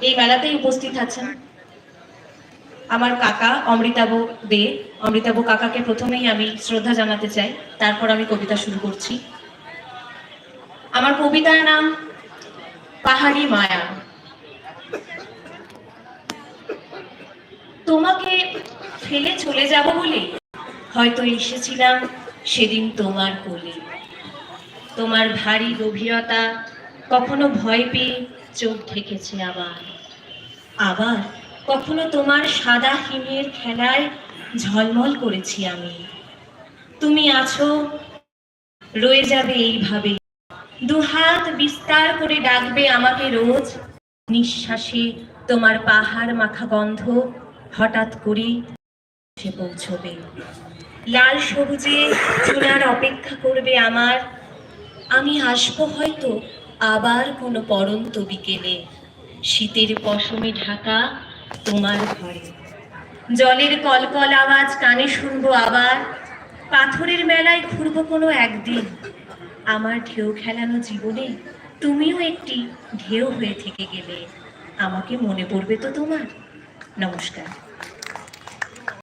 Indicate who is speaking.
Speaker 1: এই মেলাতেই উপস্থিত আছেন আমার কাকা অমৃতাবু দে। অমৃতাবু কাকাকে প্রথমেই আমি শ্রদ্ধা জানাতে চাই, তারপর আমি কবিতা শুরু করছি। আমার কবিতার নাম পাহাড়ি মায়া। তোমাকে ফেলে চলে যাব বলে হয়তো এসেছিলাম সেদিন তোমার কোলে। তোমার ভারী গভীরতা কখনো ভয় পেয়ে চোখ ঢেকেছে, আবার আবার কখনো তোমার সাদা হিমের খেলায় ঝলমল করেছি আমি। তুমি আছো, রয়ে যাবে এইভাবে, দুহাত বিস্তার করে ডাকবে আমাকে রোজ। নিঃশ্বাসে তোমার পাহাড় মাখা গন্ধ হঠাৎ করে এসে পৌঁছবে। লাল সবুজে চুনার অপেক্ষা করবে আমার। আমি আসবো হয়তো আবার কোনো পড়ন্ত বিকেলে, শীতের পশমে ঢাকা তোমার ঘরে। জলের কলকল আওয়াজ কানে শুনবো আবার। পাথরের মেলায় ঘুরবো কোনো একদিন। আমার ঢেউ খেলানো জীবনে তুমিও একটি ঢেউ হয়ে থেকে গেলে, আমাকে মনে পড়বে তো তোমার। নমস্কার।